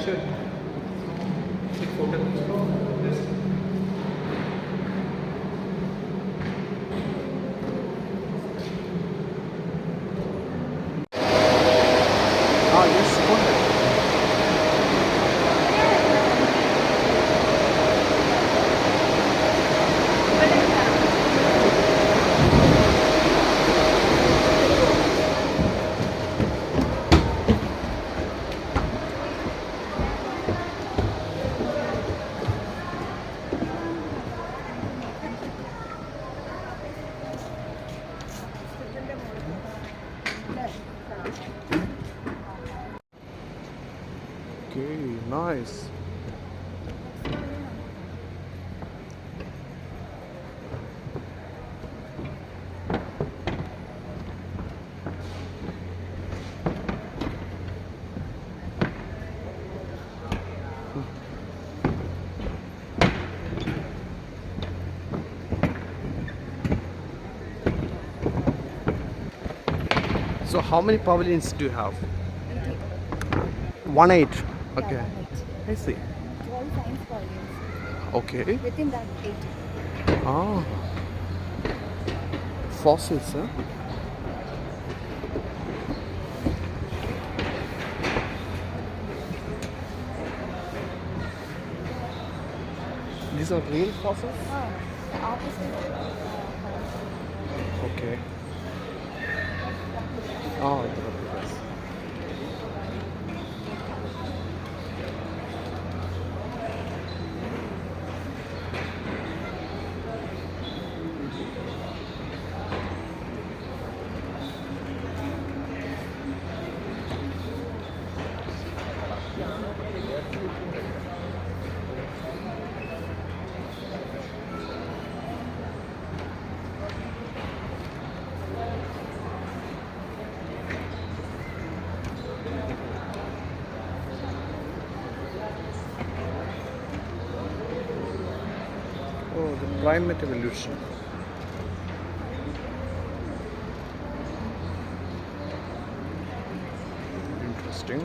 should take photos. Ah, yes, go ahead. Okay, nice. So how many pavilions do you have? 1-8. Okay. Yeah, 1-8. I see. 12 science pavilions. Okay. Within that 8. Ah. Fossils, huh? These are real fossils? The opposite. Okay. Oh, the replicas. Oh, the primate evolution. Interesting.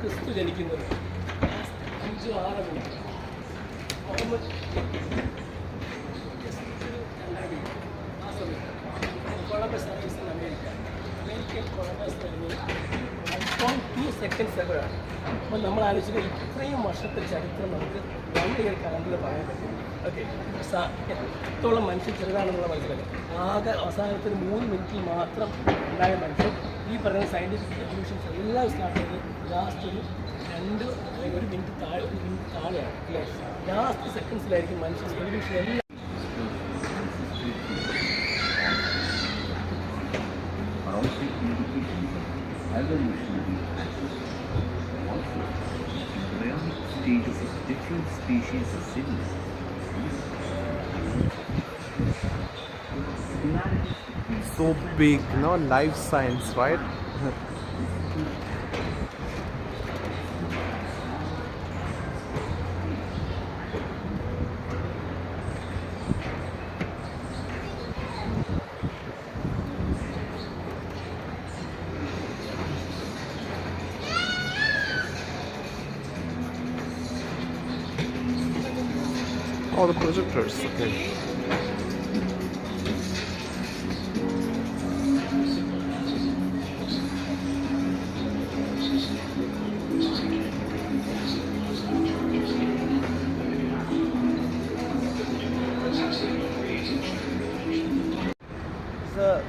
ക്രിസ്തു ജനിക്കുന്നത് 5-6 മുഹമ്മദ് ആ സമയത്ത് Columbus service in American Columbus കഴിഞ്ഞ് അല്പം 2 seconds എപ്പോഴാണ്. അപ്പോൾ നമ്മൾ ആലോചിക്കുക ഇത്രയും വർഷത്തെ ചരിത്രം നമുക്ക് 1 ഇയർ കലണ്ടറിൽ പറയാൻ പറ്റും. ഓക്കെ, എത്രത്തോളം മനുഷ്യൻ ചെറുതാണെന്നുള്ള മനസ്സിലാക്കുക. ആകെ അവസാനത്തിന് 3 മിനിറ്റിൽ മാത്രം ഉണ്ടായ മനുഷ്യൻ ഈ പറയുന്ന സയൻറ്റിഫിക് എവല്യൂഷൻസ് എല്ലാം സ്റ്റാർട്ട് ചെയ്ത് ലാസ്റ്റ് ഒരു 2 അല്ലെങ്കിൽ 1 മിനിറ്റ് താഴെയാണ് അല്ലേ. ലാസ്റ്റ് സെക്കൻഡ്സിലായിരിക്കും മനുഷ്യൻ എവല്യൂഷൻ എല്ലാം. Evolutionary processes. Also, embryonic stages of different species of cells. So big, no? Life science, right? Oh, the projectors, okay.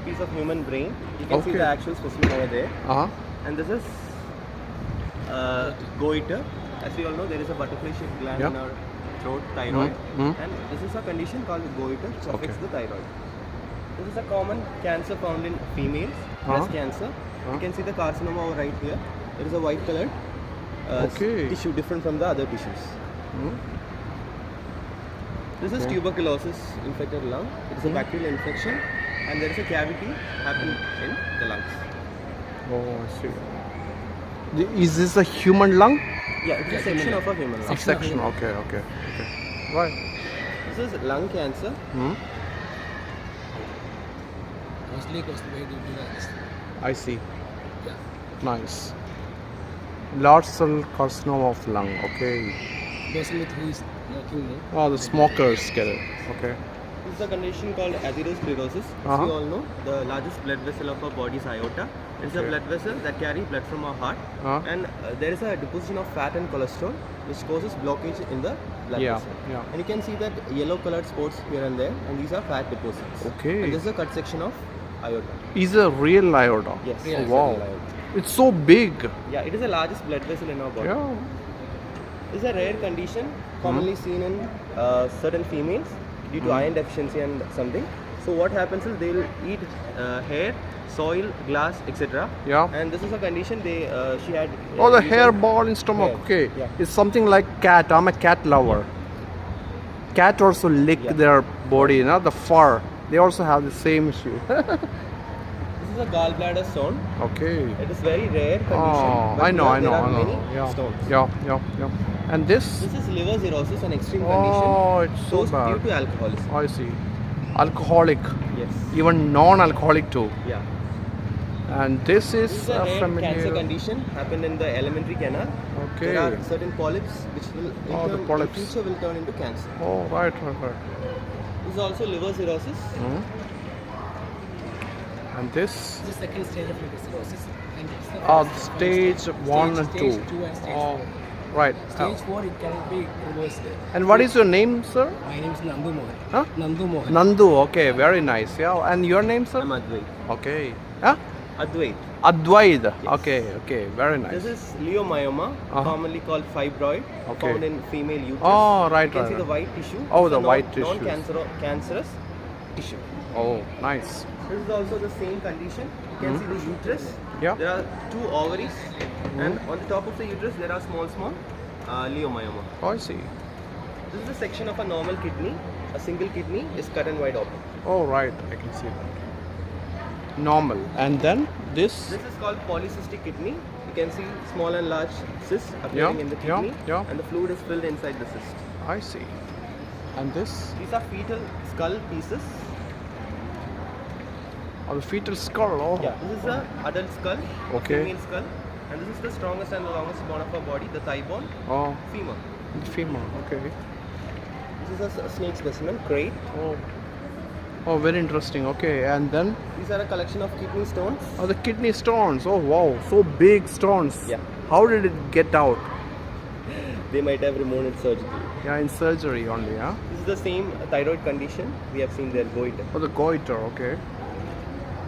piece of human brain. You can see Okay. the actual specimen over there. Uh-huh. And this is goiter. As we all know, there is a butterfly-shaped gland in Yeah. our throat, thyroid. Mhm. And this is a condition called goiter, which affects Okay. the thyroid. This is a common cancer found in females, breast cancer. You can see the carcinoma over right here. There is a white colored Okay. tissue different from the other tissues. Mhm. This is Okay. tuberculosis infected lung. It is a bacterial infection and there is a cavity happening in the lungs. Oh, I see. Is this a human lung? Yeah, it is a section of a human lung. A section. Okay. Right. This is lung cancer. Hmm. Mostly goes the way to do that. I see. Yeah. Nice. Large cell carcinoma of lung. Okay. Person with who is working there. Oh, the smokers get it. Okay. This is a condition called atherosclerosis. As Uh-huh. you all know, the largest blood vessel of our body is aorta. It is a Okay. blood vessel that carries blood from our heart. Uh-huh. And there is a deposition of fat and cholesterol which causes blockage in the blood Yeah, vessel. yeah. And you can see that yellow colored spots here and there, and these are fat deposits. Okay. And this is a cut section of aorta. Is a real aorta? Yes. Oh, it's a wow. real aorta. It's so big. Yeah, it is the largest blood vessel in our body. Yeah. This is a rare condition commonly seen in certain females due to iron deficiency and something. So what happens is they will eat hair, soil, glass, etc. Yeah. And this is a condition she had. Oh, the used hair as- ball in stomach. Hair, Okay. yeah. It's something like cat. I'm a cat lover. Cat also lick Yeah. their body, the fur. They also have the same issue. This is a gallbladder stone. Okay. It is very rare condition. Oh, but I know. there are many Yeah. stones. Yeah. And this? This is liver cirrhosis, an extreme Oh, condition it's so caused due bad. to alcoholism. I see. Alcoholic. Yes. Even non-alcoholic too. Yeah. And this This is is a rare cancer familiar. condition happened in the alimentary canal. Okay. There are certain polyps which will in, Oh, the turn, polyps. in future will turn into cancer. Oh, right. This is also liver cirrhosis. Hmm. And this? This is the second stage of liver cirrhosis. And it's the Oh, first stage 1 and 2. Stage 2 and stage Oh, 4. right. Stage 4 it cannot be reversed. And what is your name, sir? My name is Nandu Mohan. Huh? Nandu Mohan. Nandu. Okay, very nice. Yeah. And your name, sir? I'm Advait. Okay. Yeah. Advait. Advaid. Okay. Very nice. This is leiomyoma, Uh-huh. commonly called fibroid, Okay. found in female uterus. Oh, right. You can see the Right. white tissue. Oh, It's the a white tissues. non-cancerous tissue. Oh, nice. This is also the same condition. You can see the uterus. Yeah. There are 2 ovaries, and on the top of the uterus there are small leiomyoma. Oh, I see. This is a section of a normal kidney. A single kidney is cut and wide open. Oh, right. I can see that. Normal. And then this? This is called polycystic kidney. You can see small and large cysts appearing Yeah, in the yeah, kidney, yeah. and the fluid is filled inside the cyst. I see. And this? These are fetal skull pieces. Oh, the fetal skull. Oh. Yeah, this is a adult skull, Okay. female skull, and this is the strongest and the longest bone of our body, the thigh bone, Oh, femur. femur. Okay. This is a snake specimen, crate. Oh. Oh, very interesting. Okay. And then? These are a collection of kidney stones. Oh, the kidney stones. Oh, wow. So big stones. Yeah. How did it get out? They might have removed it surgically. Yeah, in surgery only, huh? This is the same thyroid condition we have seen there, goiter. Oh, the goiter. Okay.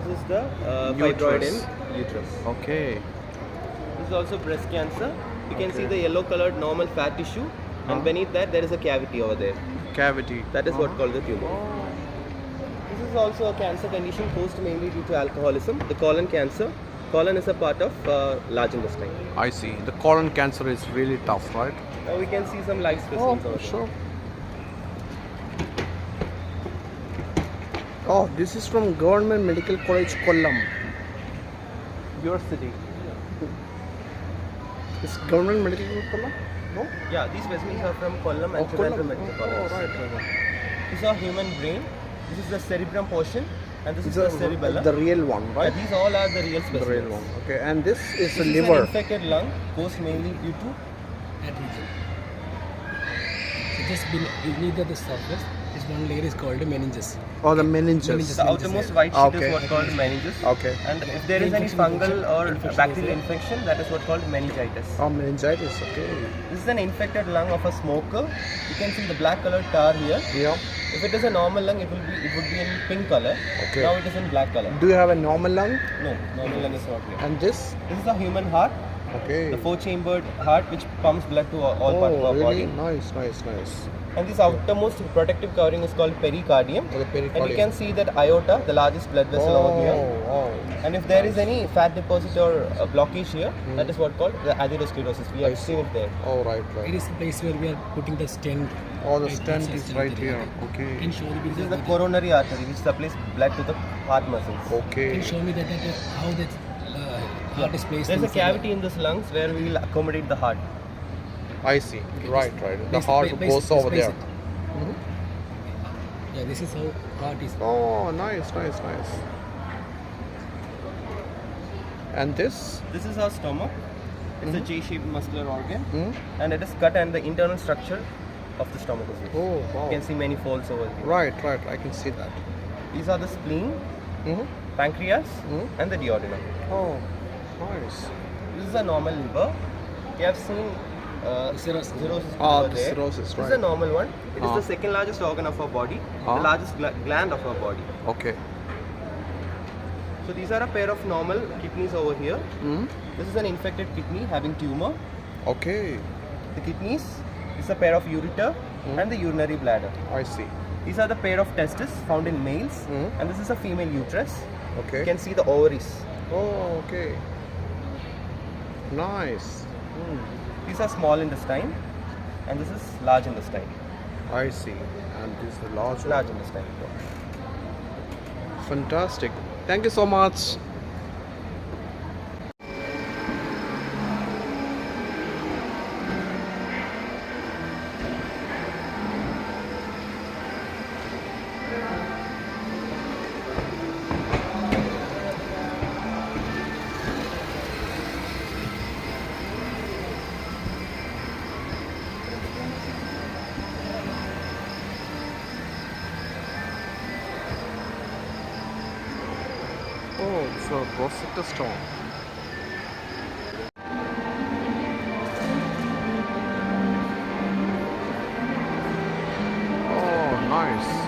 This is the fibroid in Uterus. uterus. Okay. This is also breast cancer. You can see the yellow colored normal fat tissue, and beneath that there is a cavity over there. Cavity. That is what called the tumor. This is also a cancer condition caused mainly due to alcoholism. The colon cancer. Colon is a part of large intestine. I see. The colon cancer is really tough, right? Now we can see some live specimens over there. Sure. Oh, this is from Government Medical College, Kollam. Your city. Is Government Medical College, Kollam? No? Yeah, these specimens are from Kollam and Trivandrum Medical College. Oh, right. This is a human brain. This is the cerebrum portion, and this is the cerebellum. The real one, Yeah, right? these all are the real The specimens. real one. Okay, and this is This the is liver. an infected lung caused mainly due to That region. So just beneath the surface, This one layer is called meninges. Or the meninges. The outermost white sheet Okay. is what's called meninges. Okay. And if there is any fungal or bacterial infection, that is what's called meningitis. Oh, meningitis. Okay. This is an infected lung of a smoker. You can see the black colored tar here. Yeah. If it is a normal lung, it would be in pink color. Okay. Now it is in black color. Do you have a normal lung? No, normal lung is not here. And this? This is a human heart, Okay. the four-chambered heart which pumps blood to all parts of Oh, our really? body. Nice. And this outermost protective covering is called pericardium. Oh, the And you pericardium. can see that aorta, the largest blood vessel over here. Oh. And if there is any fat deposit or blockage here, that is what called the atherosclerosis. We have seen it there. Oh, right. It is the place where we are putting the stent. Oh, the Right, stent this is right here. Can Okay. you show me This is the coronary artery which supplies blood to the heart muscles. Can Okay. you show me that how that heart is placed? There's a inside cavity in this lungs where we will accommodate the heart. I see. Right. The Place- heart place- goes over place there. it. Yeah, this is how heart is. Oh, nice. And this? This is our stomach. It's a J-shaped muscular organ, Hmm? and it is cut, and the internal structure of the stomach is here. Oh, wow. You can see many folds over here. Right. I can see that. These are the spleen, Mm-hmm. pancreas, Hmm? and the duodenum. Oh, nice. This is a normal liver. You have seen Cirrhosis. cirrhosis Ah, over the there. cirrhosis, This is right. a normal one. It is Ah. the second largest organ of our body, Ah. the largest gland of our body. Okay. So these are a pair of normal kidneys over here. Hmm? This is an infected kidney having tumor. Okay. The kidneys is a pair of ureter and the urinary bladder. I see. These are the pair of testes found in males, and this is a female uterus. Okay. You can see the ovaries. Oh, okay. Nice. These are small intestine, and this is large intestine. I see. And this is the large one. Large intestine. Fantastic. Thank you so much. Oh, it's a Rosetta Stone. Oh, nice.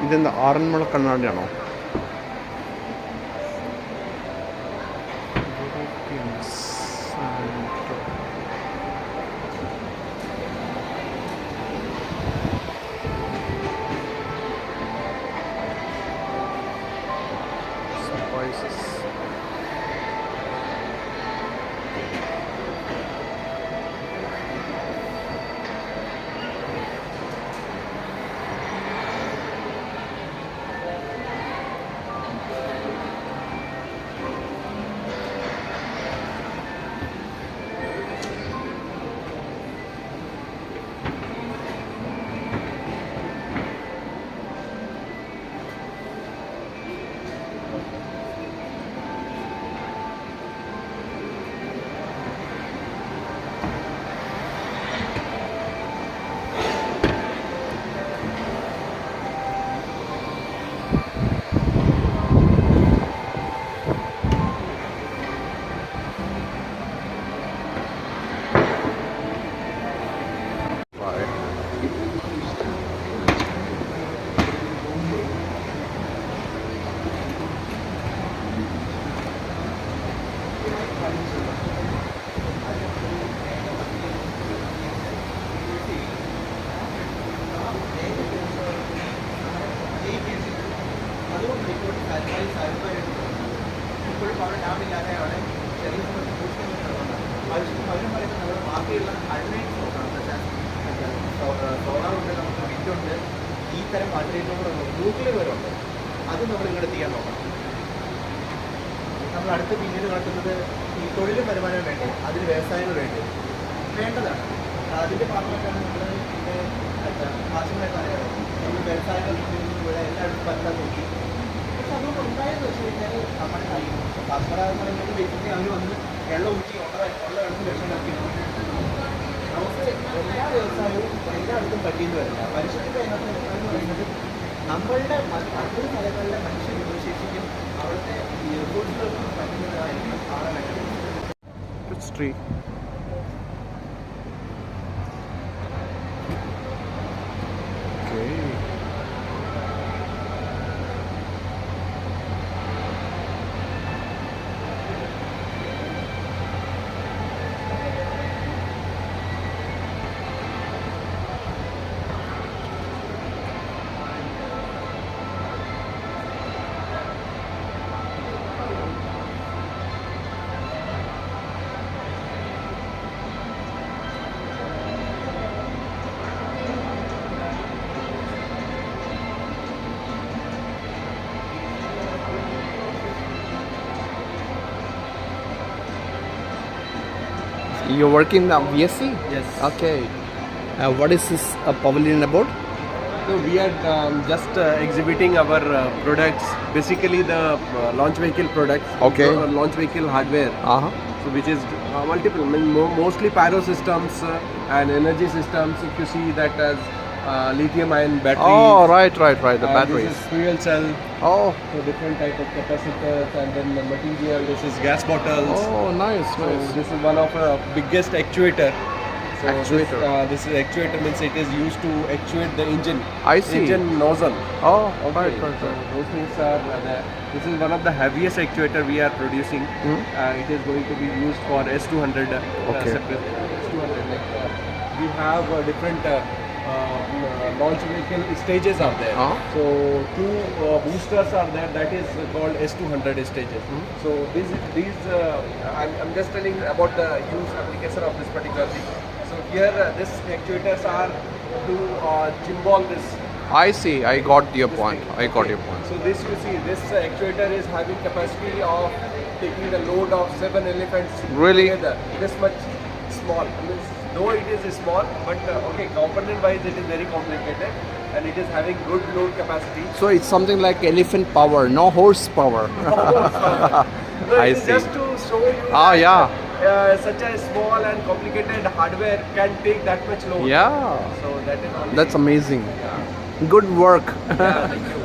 ഇതെന്താ Aranmula കണ്ണാടിയാണോ? Spices. തരം ആൾട്ടർനേറ്റീവുകളുണ്ട്, nuclear വരെ ഉണ്ട്. അത് നമ്മൾ ഇങ്ങോട്ട് ചെയ്യാൻ നോക്കണം. നമ്മൾ അടുത്ത് പിന്നീട് നടത്തുന്നത് ഈ തൊഴിലും വരുമാനം വേണ്ടി, അതിന് വ്യവസായങ്ങൾ വേണ്ടി വേണ്ടതാണ്. അതിൻ്റെ ഭാഗമായിട്ടാണ് നമ്മൾ പിന്നെ ആവശ്യമായിട്ട് അറിയാം. നമ്മൾ വ്യവസായങ്ങൾ ഇവിടെ എല്ലായിടത്തും പറ്റാൻ നോക്കി. പക്ഷെ അതുകൊണ്ട് ഉണ്ടായെന്ന് വെച്ച് കഴിഞ്ഞാൽ നമ്മുടെ കഴിയും. കാസർഗോഡ് പറയുന്നത് ബേസിക്കലി അവർ വന്ന് വെള്ളം ഊറ്റി ഉള്ള വെള്ളം ലക്ഷം നടത്തിയിരുന്നു. നമുക്ക് എല്ലാ വ്യവസായവും എല്ലായിടത്തും പറ്റിയെന്ന് വരില്ല. മനുഷ്യൻ്റെ അതിനകത്ത് എന്ന് പറയുന്നത് നമ്മളുടെ മറ്റൊരു സ്ഥലങ്ങളിലെ മനുഷ്യ വിശേഷിക്കും അവിടുത്തെ റിസോഴ്സുകൾക്കും പറ്റുന്നതായിരിക്കും കാണാനായിട്ട്. Which tree? Okay. You're working in the VSC? Yes. Okay. What is this pavilion about? So we are just exhibiting our products, basically the launch vehicle products, Okay. Launch vehicle hardware, Uh-huh. so which is multiple, I mean, mostly pyro systems and energy systems. If you see that as lithium-ion batteries. Oh, right. The and batteries. This is fuel cell. Oh. So different type of capacitors, and then the material. This is gas bottles. Oh, nice. So this is one of the biggest actuator. So Actuator. This is actuator means it is used to actuate the engine. I see. Engine nozzle. Oh, Okay, right. so those things are there. This is one of the heaviest actuator we are producing. It is going to be used for S200 Okay. separate S200. Like, we have different launch vehicle stages are there. So two boosters are there. That is called S200 stages. So these I'm just telling about the use application of this particular thing. So here this actuators are to gimbal this. I see. I got your point. So this you see, this actuator is having capacity of taking the load of 7 elephants Really? together. This much small. I mean, though it is small, but okay, component wise it is very complicated, and it is having good load capacity. So it's something like elephant power, no horsepower. No, I it is see. just to show you Ah, that, yeah. such a small and complicated hardware can take that much load. Yeah. So that is only. That's amazing. Good work. Yeah, thank you.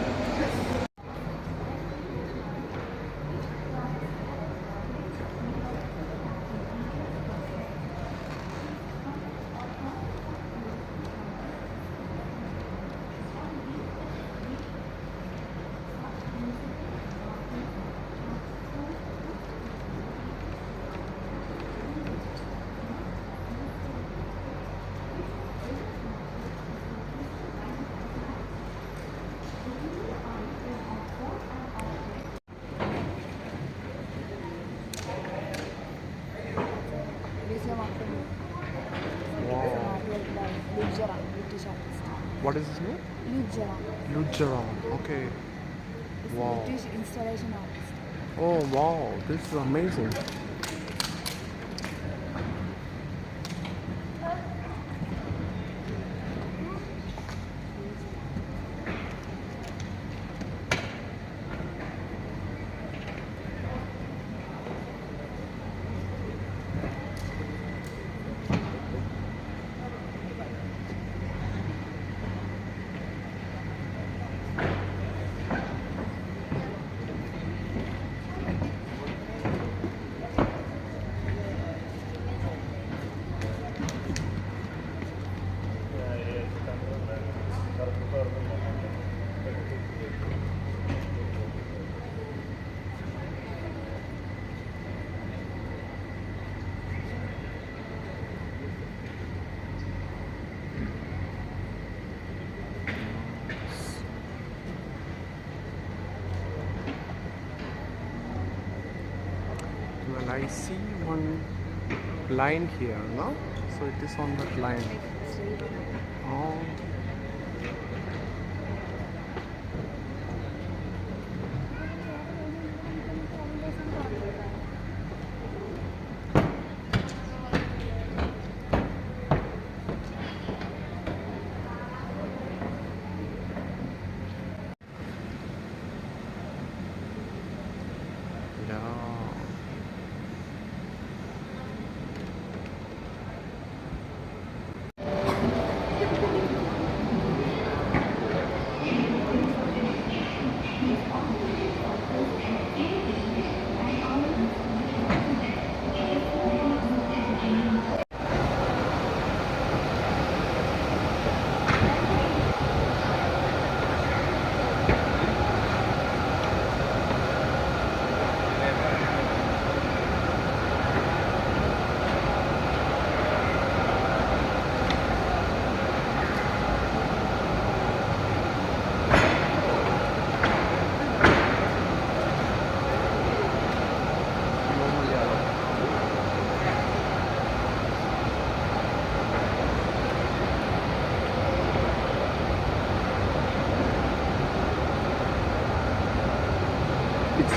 Museum of the Moon. It's an artwork by Luc Jarron, British artist. What is his name? Luc Jarron. Lujaron. Okay. It's Wow. a British installation artist. Oh wow, this is amazing. Well, I see one line here, no? So it is on that line. Oh.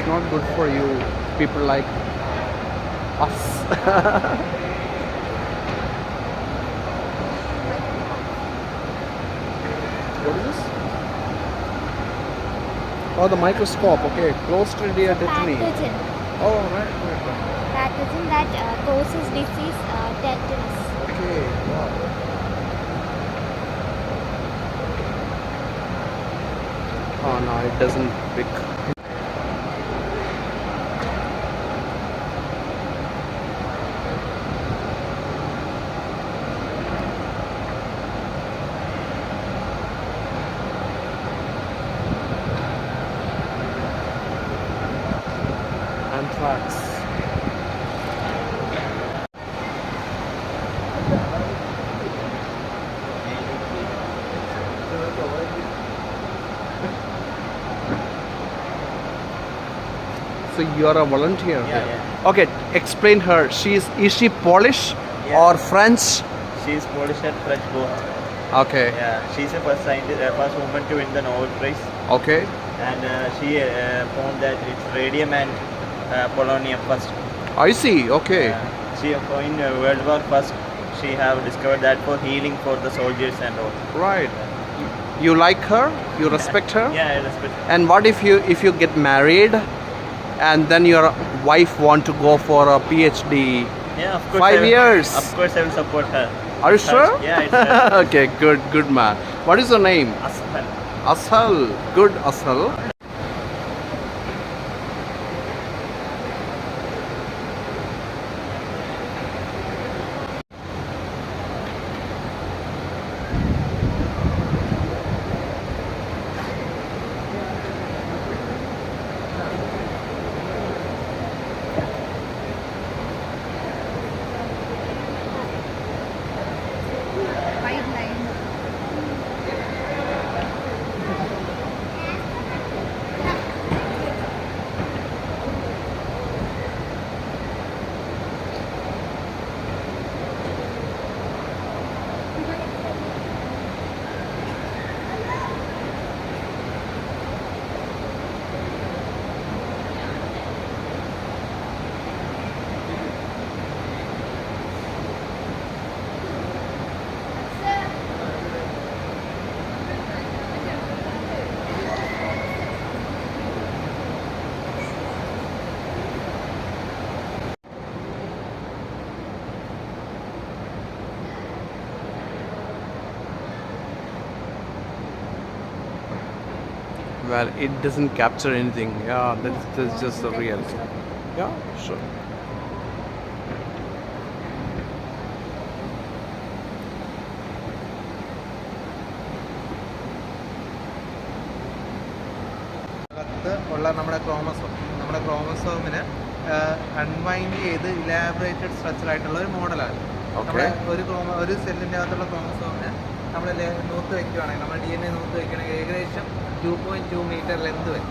not good for you, people like us. What is this? Oh, the microscope. Okay, Clostridia tetani. Pathogen. Oh, right. Pathogen that causes disease, tetanus. Okay, wow. Oh no, it doesn't pick. Anthrax. So you are a volunteer. Yeah. Okay, explain her. Is she Polish Yeah. or French? She's Polish and French both. Okay. Yeah, she's the first scientist, first woman to win the Nobel Prize, Okay. and she found that it's radium and polonium first. I see. Okay. She in World War first, she have discovered that for healing for the soldiers and all. Right. You like her? You respect her? Yeah, I respect. And what if you get married and then your wife want to go for a PhD? Yeah, of course. 5 years. Of course, I will support her. Are you sure? Yeah, it's her. Okay, good man. What is your name? Ashal. Ashal. Good Ashal. White line. Well, it doesn't capture anything. Yeah, that's just the reality. Yeah, sure. ഉള്ള നമ്മുടെ ക്രോമസോമിന് unwind ചെയ്ത് elaborated structure ആയിട്ടുള്ള ഒരു മോഡലാണ്. നമ്മുടെ ഒരു സെല്ലിൻ്റെ അകത്തുള്ള ക്രോമസോമിന് നമ്മൾ നൂത്ത് വയ്ക്കുകയാണെങ്കിൽ നമ്മുടെ DNA നൂത്ത് വയ്ക്കുകയാണെങ്കിൽ ഏകദേശം 2.2 മീറ്റർ ലെന്ത് വരും.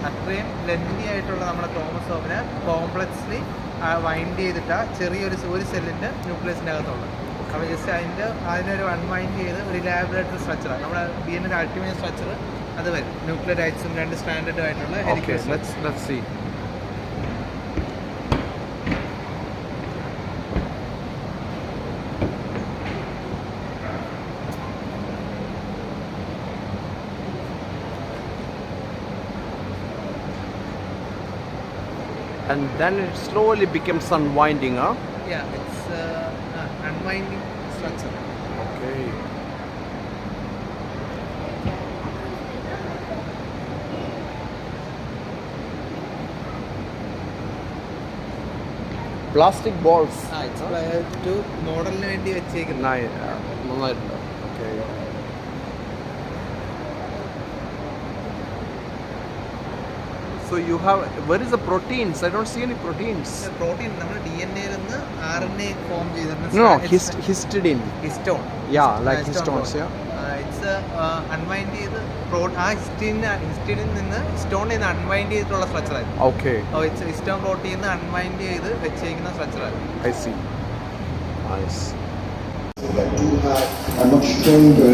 അത്രയും ലെന്തി ആയിട്ടുള്ള നമ്മുടെ ക്രോമസോമിന് കോംപ്ലക്സ്ലി വൈൻഡ് ചെയ്തിട്ട് ചെറിയൊരു സെല്ലിൻ്റെ ന്യൂക്ലിയസിൻ്റെ അകത്തുള്ളത്. അപ്പോൾ ജസ്റ്റ് അതിനൊരു അൺവൈൻഡ് ചെയ്ത് ഒരു ഇലാബറേറ്റഡ് സ്ട്രക്ചറാണ് നമ്മുടെ DNA അൾട്ടിമേറ്റ് സ്ട്രക്ചർ. അത് വരും ന്യൂക്ലിയറൈറ്റ്സും 2 സ്റ്റാൻഡേർഡ് ആയിട്ടുള്ള Okay, ഹെലിക്കേഴ്സ്. let's see. And then it slowly becomes unwinding, huh? Yeah, it's unwinding structure. Okay. Plastic balls. It's to മോഡലിന് വേണ്ടി വെച്ചേക്കുന്നത്. നന്നായിട്ടുണ്ട്. Okay. So you have, where is the proteins? I don't see any proteins. Protein നമ്മുടെ DNA-യിൽ നിന്ന് RNA form ചെയ്തിട്ടുണ്ട്. No, histidine. Histone. Yeah, like histones, yeah. It's unwind ചെയ്ത് ആ ഹിസ്റ്റഡിൽ നിന്ന് ഹിസ്റ്റോണിൽ നിന്ന് അൺവൈൻഡ് ചെയ്തിട്ടുള്ള സ്ട്രക്ചറായിരുന്നു. Okay, it's histone protein unwind ചെയ്ത് വെച്ചേക്കുന്ന സ്ട്രക്ചറായിരുന്നു. I see. Nice. That do have a much stronger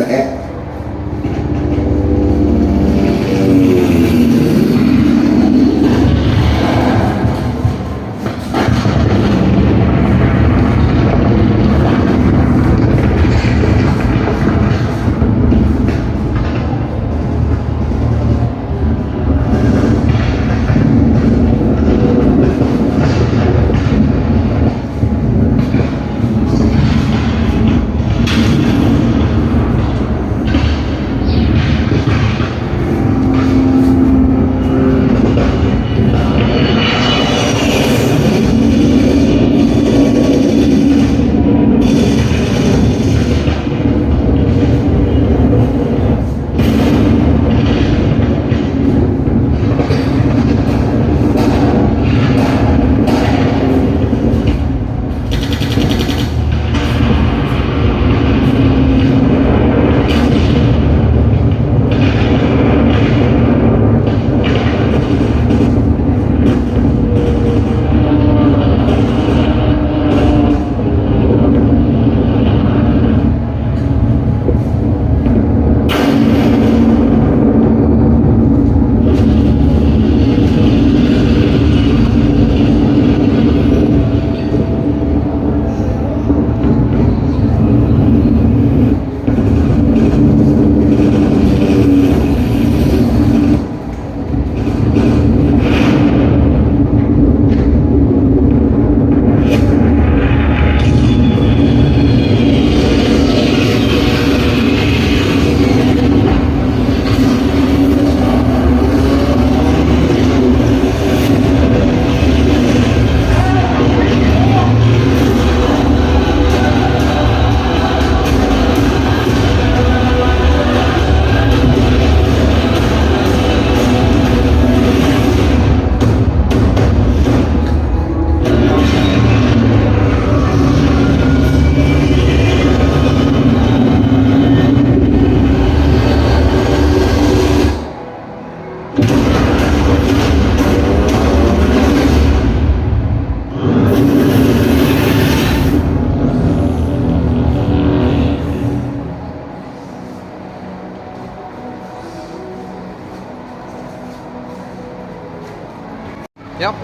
Yep.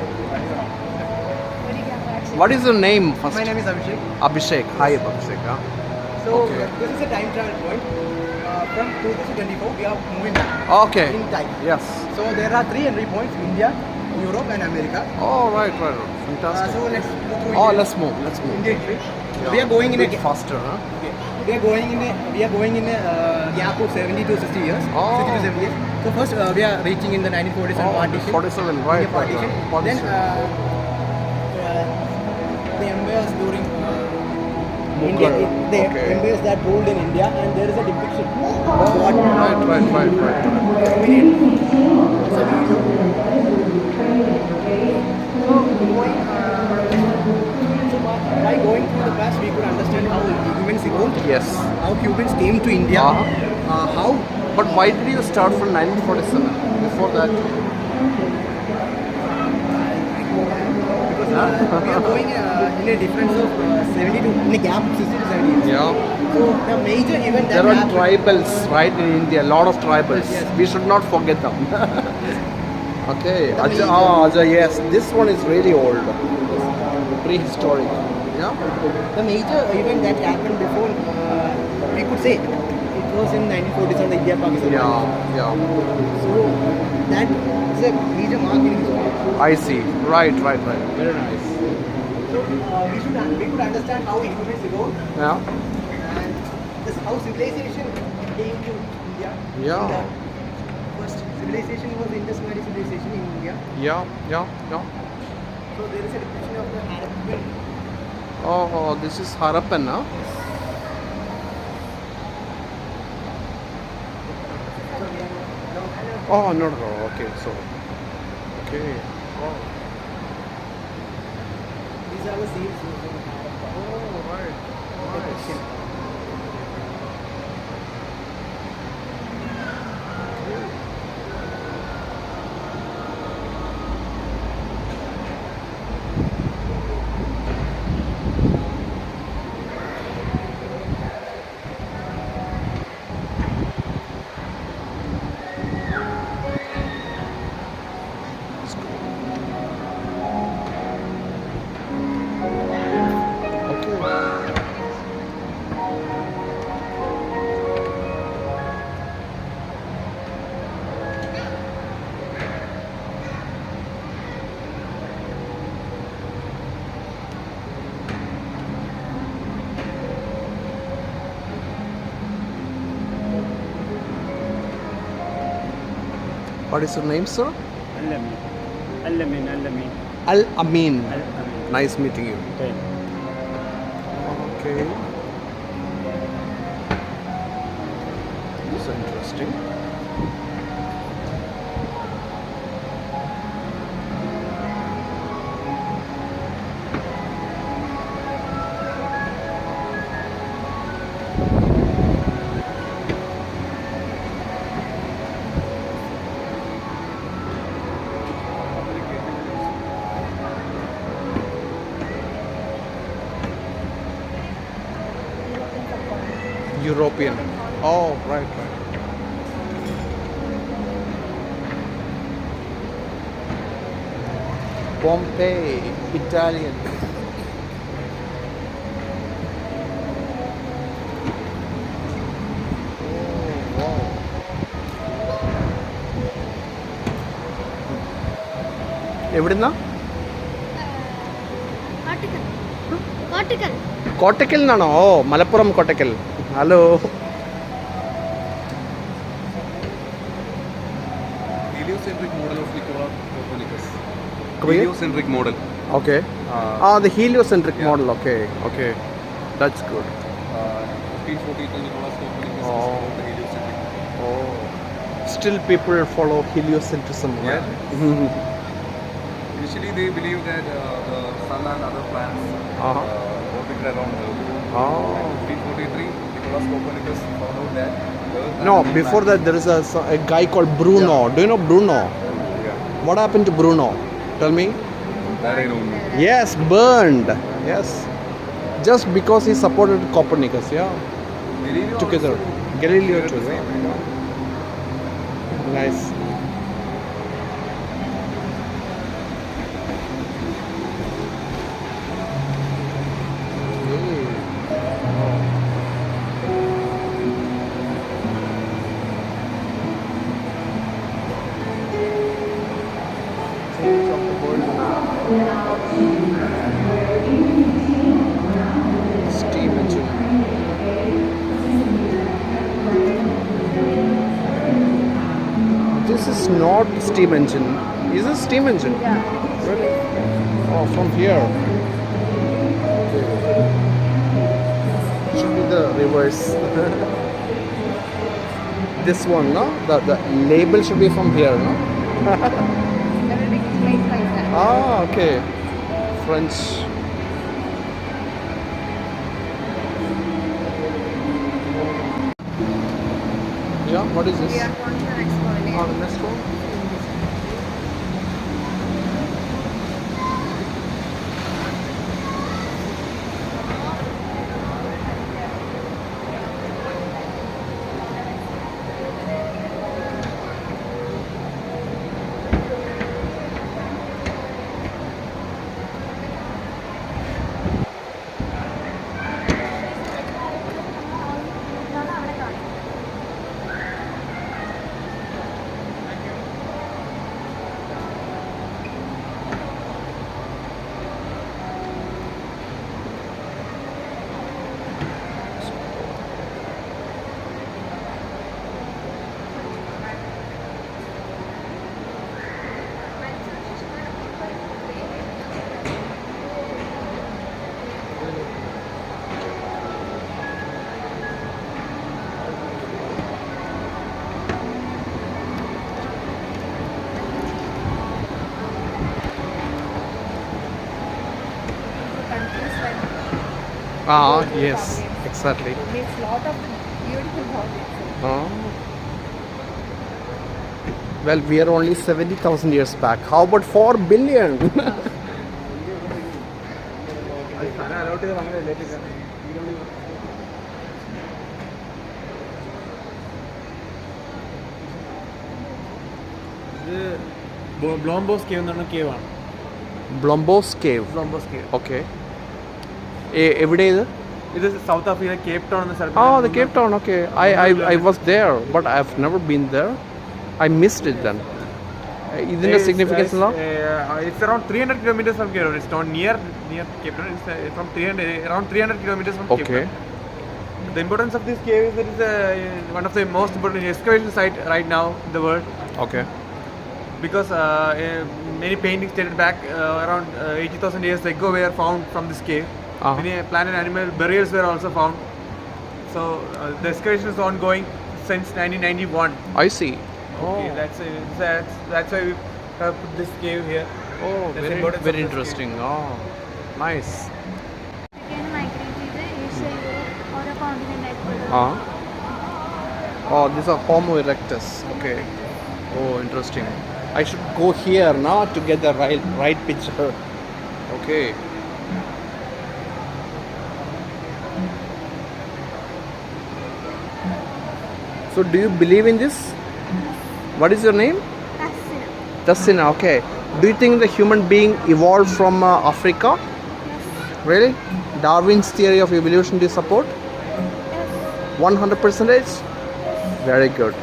What is your name first? My name is Abhishek. Abhishek. Hi, Abhishek. Huh? So Okay. this is a time travel point. From 2024, we are moving back Okay. in time. Yes. So there are 3 entry points: India, Europe, and America. Oh, right. Fantastic. So let's go through Oh, India. let's move. Indian trip. Yeah. We are going in a Bit faster, huh? okay. We are going in a gap of 70 to 60 years. Oh. 60 to 70 years. So first we are reaching in the 1947 partition. 47, right. India partition. Then the empires during India, the Okay. empires that ruled in India, and there is a depiction of what Right. By going through the past, we could understand how humans evolved, Yes. how humans came to India, how But why did you start from 1947? Before that? because we are going in a difference of 70 to in a gap of 60 to 70 years. Yeah. So the major event that There are happened, tribals, right, in India. A lot of tribals. Yes. We should not forget them. Okay. The Ajay, major- Ajay, yes. This one is really old. Prehistoric. Yeah. the major event that happened before, we could say it was in 1947, the India-Pakistan. Yeah. So that is a major mark in history. I see. Right. Very nice. So we could understand how humans evolved Yeah. and this how civilization came to India. Yeah. The first civilization was Indus Valley civilization in India. Yeah. So there is a depiction of the Harappan. Oh, this is Harappan, huh? Oh, no. Okay, so. Okay. Oh. These are the scenes from Harappa. Oh, right. Depiction. Okay. What is your name, sir? Al-Amin. Al Amin. Nice meeting you. Okay. This is interesting. European. Oh, right. Pompeii, Italian. Oh, wow. എവിടുന്നാ? കോട്ടക്കൽ നിന്നാണോ? ഓ, Malappuram Kottakkal. Hello. Heliocentric model of Nicola Copernicus. Korea? Heliocentric model. Okay. The heliocentric model. Okay. That's good. 1542 Nicolas Copernicus Oh. discovered the heliocentric model. Oh. Still people follow heliocentrism, right? Initially, they believed that the sun and other planets orbited around Earth. Oh. In 1543, Nicolas Copernicus found out that Earth No, and before that there is a guy called Bruno. Do you know Bruno? Yeah, What happened to Bruno? Tell me. that I don't know. Yes, burned. Yes. Just because he supported Copernicus, yeah. Galileo Together. also Galileo did too, the same. yeah. Nice. this is not steam engine. Is this steam engine? Yeah. Really? Oh, from here. Should be the reverse. This one, no? The label should be from here, no? There will be place like that. Ah, okay. French. Yeah, what is this? We are on to the next one. Oh, the next one. Countries like Ah, yes, exactly. makes lot of beautiful houses. Oh. Well, we are only 70,000 years back. How about 4 billion? ഇത് ബ്ലോംബോസ് cave എന്ന് പറഞ്ഞ കേവാണ്. Blombos Cave. Blombos cave. Okay. Every day? ഇത് South Africa Cape Town എന്ന സ്ഥലത്ത്. Oh, the Cape Town. Okay. I was there, but I've never been there. I missed it then. Isn't the significance now? It's around 300 kilometers from Cape Town. It's not near Cape Town. It's from around 300 kilometers from Cape Okay. Town. The importance of this cave is that it's one of the most important excavation site right now in the world, Okay. because many paintings dated back around 80,000 years ago were found from this cave. Many plant and animal burials were also found. So the excavation is ongoing since 1991. I see. Okay, that's why we have put this cave here. Oh, That's the importance of very this interesting. Oh, nice. Migrate ചെയ്ത് Asia Europe ഓരോ continent ആയിട്ടുള്ള Oh, these are Homo erectus. Okay. Oh, interesting. I should go here now to get the right picture. Okay. So, do you believe in this? What is your name? Tassina. Okay. Do you think the human being evolved from Africa? Really? Darwin's theory of evolution do you support? 100%? Very good.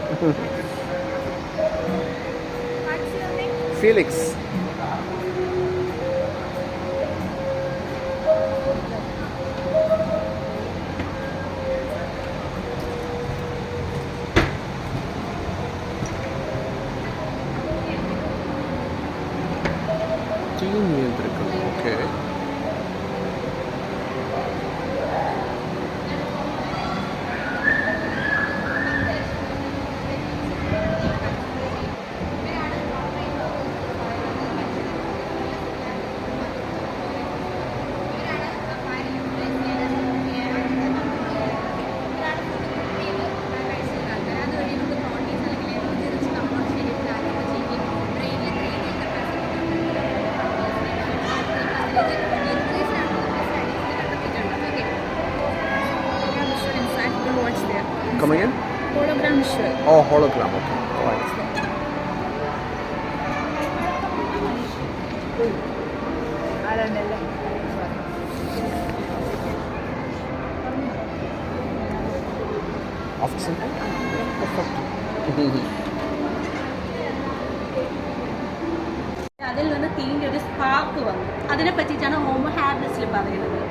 What's your name? Felix. Okay. Come again? Hologram visual. Oh, hologram. Okay. All right. അതല്ലേ Officer? അതിൽ നിന്ന് തീൻ്റെ ഒരു spark വന്നു. അതിനെ പറ്റിയിട്ടാണ് homo ഹാബിറ്റ്സിൽ പറയുന്നത്.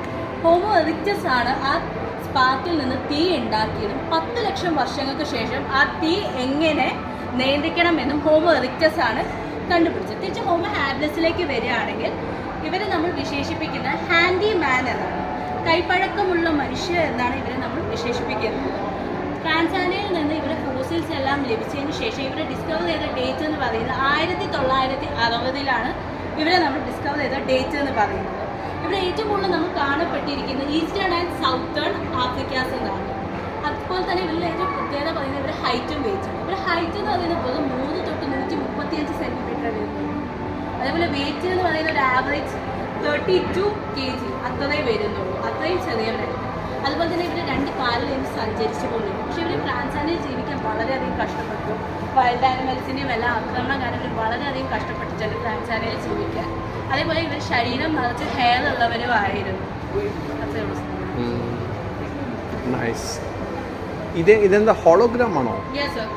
Homo എറിക്റ്റസ് ആണ് ആ സ്പാർക്കിൽ നിന്ന് തീ ഉണ്ടാക്കിയതും 10 ലക്ഷം വർഷങ്ങൾക്ക് ശേഷം ആ തീ എങ്ങനെ നിയന്ത്രിക്കണമെന്നും ഹോമോ എറിക്ടസ് ആണ് കണ്ടുപിടിച്ചത്. തിരിച്ച് ഹോമോ ഹാബിലസിലേക്ക് വരികയാണെങ്കിൽ ഇവരെ നമ്മൾ വിശേഷിപ്പിക്കുന്ന ഹാൻഡി മാൻ എന്നാണ്. കൈപ്പഴക്കമുള്ള മനുഷ്യർ എന്നാണ് ഇവരെ നമ്മൾ വിശേഷിപ്പിക്കുന്നത്. ടാൻസാനിയയിൽ നിന്ന് ഇവരുടെ ഫോസിൽസ് എല്ലാം ലഭിച്ചതിന് ശേഷം ഇവരെ ഡിസ്കവർ ചെയ്ത ഡേറ്റ് എന്ന് പറയുന്നത് 1960-ലാണ് ഇവരെ നമ്മൾ ഡിസ്കവർ ചെയ്ത ഡേറ്റ് എന്ന് പറയുന്നത്. ഇവിടെ ഏറ്റവും കൂടുതൽ നമ്മൾ കാണപ്പെട്ടിരിക്കുന്നത് ഈസ്റ്റേൺ ആൻഡ് സൗത്തേൺ ആഫ്രിക്കാസ് എന്നാണ്. അതുപോലെ തന്നെ ഇവരുടെ ഏറ്റവും പ്രത്യേകത പറയുന്നത് ഇവരുടെ ഹൈറ്റും വെയിറ്റും. ഇവരുടെ ഹൈറ്റ് എന്ന് പറയുന്നത് വെറും 3 തൊട്ട് 135 സെൻറ്റിമീറ്റർ വരുന്നുള്ളൂ. അതേപോലെ വെയിറ്റ് എന്ന് പറയുന്ന ഒരു ആവറേജ് 32 kg അത്രേ വരുന്നുള്ളൂ, അത്രയും ചെറിയവരാണ്. അതുപോലെ തന്നെ ഇവർ 2 കാലിൽ സഞ്ചരിച്ചു കൊണ്ടിരുന്നു. പക്ഷേ ഇവർ ടാൻസാനിയയിൽ ജീവിക്കാൻ വളരെയധികം കഷ്ടപ്പെട്ടു. വൈൽഡ് ആനിമൽസിനെയും എല്ലാം ആക്രമണം കാരണം ഇവർ വളരെയധികം കഷ്ടപ്പെട്ടിട്ടുണ്ട് ടാൻസാനിയയിൽ ജീവിക്കാൻ. അതേപോലെ ഇവർ ശരീരം നിറച്ച് ഹെയർ ഉള്ളവരുമായിരുന്നു. അത്രേ ഉള്ളൂ. നൈസ്. ഇതെന്താ ഹോളോഗ്രാം ആണോ? Yes sir.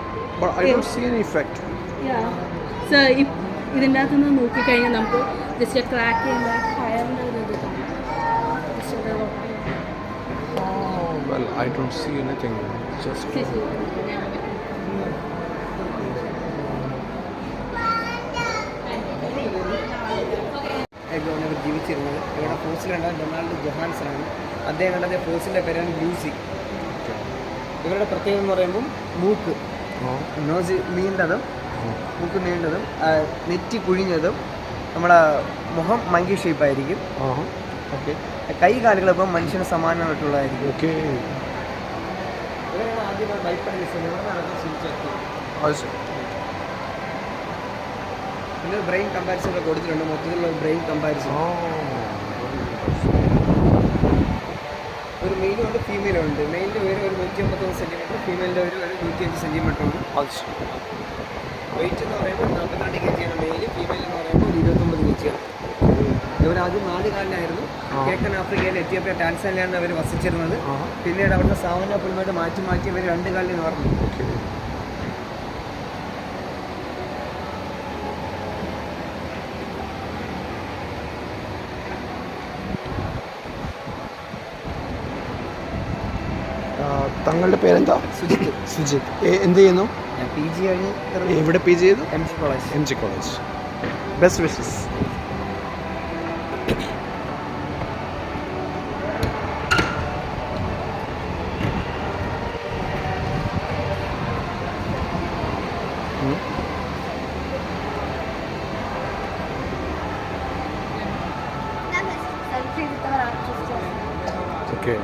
But I don't see any effect. Sir ഇതിൻ്റെ അകത്ത് നിന്ന് നോക്കിക്കഴിഞ്ഞാൽ നമുക്ക് ജസ്റ്റ് ക്രാക്ക് ചെയ്യുന്ന ഫയറിൻ്റെ ഒരു ഇത് കാണാം. Well, I don't see anything. Just ഇവർ ജീവിച്ചിരുന്നത്. ഇവിടെ ഫോസിലുണ്ടാകും ഡൊണാൾഡ് ജൊഹാൻസൺ ആണ്. അദ്ദേഹം കണ്ടത് ഫോസിൻ്റെ പേരാണ് ലൂസി. ഇവരുടെ പ്രത്യേകത എന്ന് പറയുമ്പം മൂക്ക് നോസ് നീണ്ടതും മൂക്ക് നീണ്ടതും നെറ്റി കുഴിഞ്ഞതും നമ്മുടെ മുഖം മങ്കി ഷേപ്പായിരിക്കും. ഓക്കെ. കൈ കാലുകളിപ്പം മനുഷ്യന് സമാനമായിട്ടുള്ളതായിരിക്കും. ഓക്കെ. ഇവരാണ് ആദ്യം ബൈപ്പണിസ്റ്റ് പിന്നെ ബ്രെയിൻ കമ്പാരിസൺ ഒക്കെ കൊടുത്തിട്ടുണ്ട്. മൊത്തത്തിലുള്ള ബ്രെയിൻ കമ്പാരിസൺ. ഒരു മെയിലും ഉണ്ട് ഫീമെയിലും ഉണ്ട്. മെയിലിൻ്റെ പേര് ഒരു 151 സെൻറ്റിമീറ്റർ, ഫീമെയിലിൻ്റെ ഒരു 105 സെൻറ്റിമീറ്റർ ഉണ്ട്. വെയിറ്റ് എന്ന് പറയുമ്പോൾ 42 kg ആണ് മെയിൽ, ഫീമെയിൽ എന്ന് പറയുമ്പോൾ 29 kg ആണ്. ഇവരാദ്യം 4 കാലിലായിരുന്നു. കിഴക്കൻ ആഫ്രിക്കയിൽ എത്തിയപ്പോൾ ടാൻസാനിയാണ് അവർ വസിച്ചിരുന്നത്. പിന്നീട് അവിടുന്ന് സാവന്ന പുൽമേട് മാറ്റി ഇവർ 2 കാലിൽ മാറുന്നു. തങ്ങളുടെ പേരെന്താ? സുജിത്ത്. എന്ത് ചെയ്യുന്നു? PG കഴിഞ്ഞ് എവിടെ PG ചെയ്തു? MG college. Best wishes. Okay.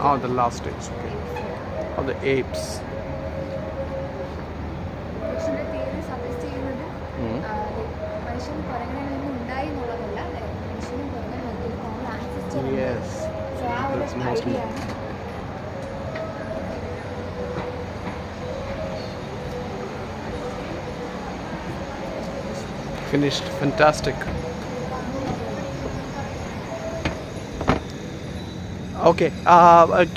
Oh, the last stage. Okay. Oh, the apes. മനുഷ്യന്റെ തിയറി സജസ്റ്റ് ചെയ്യുന്നത് മനുഷ്യൻ കുരങ്ങനിൽ നിന്ന് ഉണ്ടായി എന്നുള്ളതല്ല, മനുഷ്യനും കുരങ്ങനും ഒരു കോമൺ ആൻസെസ്റ്റർ ഉണ്ട്. Yes. സോ ആ ഒരു ഐഡിയ ആണ്. Finished. Fantastic. Okay.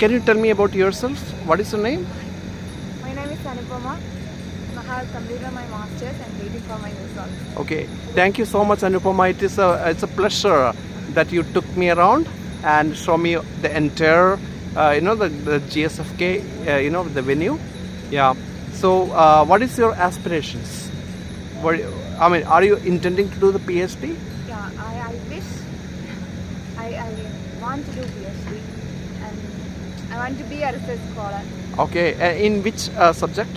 Can you tell me about yourself? What is your name? My name is Anupama. I have completed my master's and waiting for my results. Okay. Thank you so much, Anupama. It's a pleasure that you took me around and show me the entire, the GSFK, the venue. Yeah. So, what is your aspirations? Are you intending to do the PhD? Yeah, I wish I want to do PhD and I want to be a research scholar. Okay. In which subject?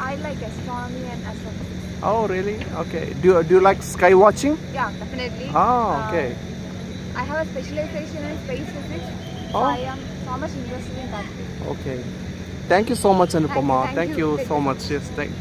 I like astronomy and astrophysics. Oh, really? Okay. Do you like sky watching? Yeah, definitely. Okay. I have a specialization in space physics. So I am so much interested in that. Okay. Thank you so much, Anupama. Thank you. So much. Yes. Take